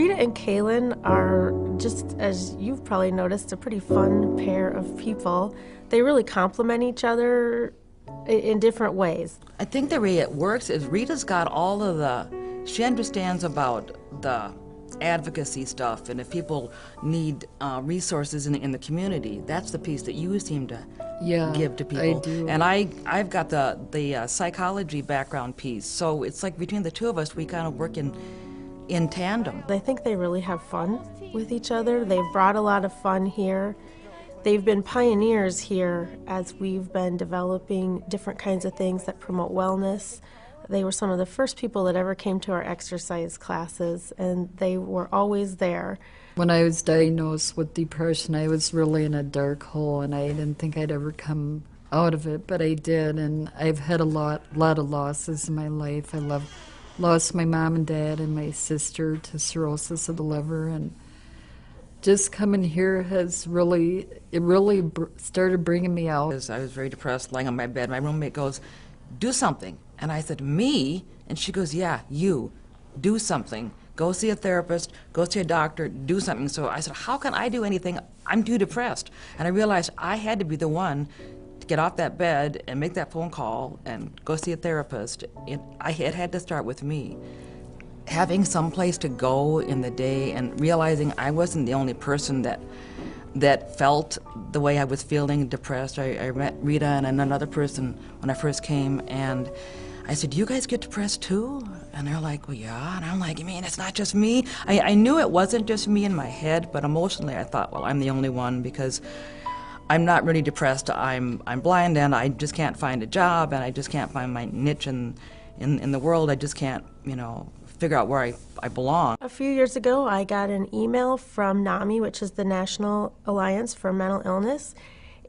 Rita and Calynn are, just as you've probably noticed, a pretty fun pair of people. They really complement each other in different ways. I think the way it works is Rita's got all of she understands about the advocacy stuff, and if people need resources in the community, that's the piece that you seem to give to people. I do. And I've got the psychology background piece, so it's like between the two of us, we kind of work in tandem. I think they really have fun with each other. They've brought a lot of fun here. They've been pioneers here as we've been developing different kinds of things that promote wellness. They were some of the first people that ever came to our exercise classes, and they were always there. When I was diagnosed with depression, I was really in a dark hole, and I didn't think I'd ever come out of it, but I did, and I've had a lot of losses in my life. I lost my mom and dad and my sister to cirrhosis of the liver, and just coming here has really started bringing me out. I was very depressed, lying on my bed. My roommate goes, "Do something." And I said, "Me?" And she goes, "Yeah, you. Do something. Go see a therapist, go see a doctor, do something." So I said, "How can I do anything? I'm too depressed." And I realized I had to be the one to get off that bed and make that phone call and go see a therapist. It had to start with me. Having some place to go in the day and realizing I wasn't the only person that felt the way I was feeling, depressed. I met Rita and another person when I first came, and I said, "Do you guys get depressed too?" And they're like, "Well, yeah." And I'm like, "You mean it's not just me?" I knew it wasn't just me in my head, but emotionally I thought, well, I'm the only one, because I'm not really depressed. I'm blind, and I just can't find a job, and I just can't find my niche in the world. I just can't, figure out where I belong. A few years ago, I got an email from NAMI, which is the National Alliance for Mental Illness,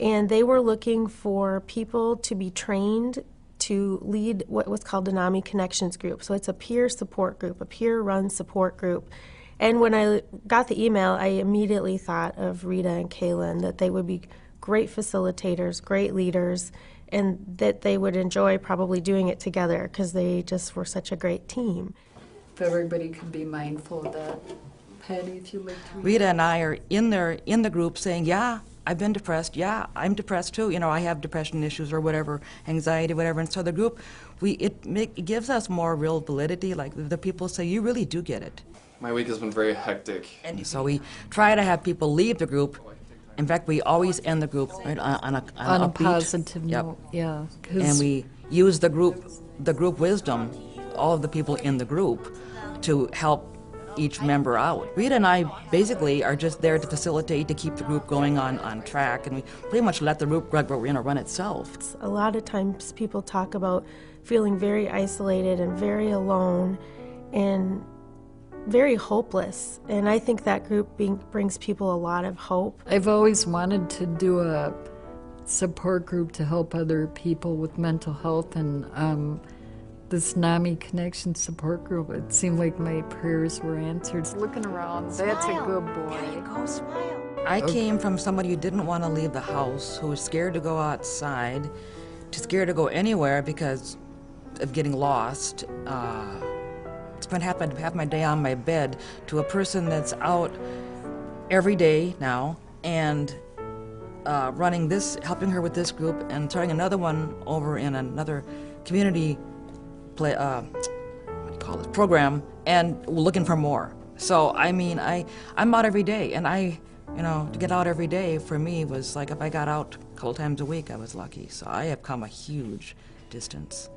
and they were looking for people to be trained to lead what was called a NAMI Connections group. So it's a peer support group, a peer-run support group. And when I got the email, I immediately thought of Rita and Calynn, that they would be great facilitators, great leaders, and that they would enjoy probably doing it together because they just were such a great team. If everybody could be mindful of that. Patty, if you'd like to. Rita and I are in the group saying, "Yeah, I've been depressed. Yeah, I'm depressed too. I have depression issues or whatever, anxiety, whatever." And so the group, it gives us more real validity. Like the people say, "You really do get it." My week has been very hectic. And so we try to have people leave the group. In fact, we always end the group right on a positive note. Yeah. And we use the group wisdom, all of the people in the group, to help each member out. Rita and I basically are just there to facilitate, to keep the group going on track, and we pretty much let the group run itself. A lot of times people talk about feeling very isolated and very alone and very hopeless, and I think that group brings people a lot of hope. I've always wanted to do a support group to help other people with mental health, and this NAMI Connection support group, it seemed like my prayers were answered. Looking around, that's a good boy. There you go, smile. I came from somebody who didn't want to leave the house, who was scared to go outside, to scared to go anywhere because of getting lost. Spent half my day on my bed, to a person that's out every day now and running this, helping her with this group, and starting another one over in another community program, and looking for more. So I'm out every day, and to get out every day for me was like, if I got out a couple times a week, I was lucky. So I have come a huge distance.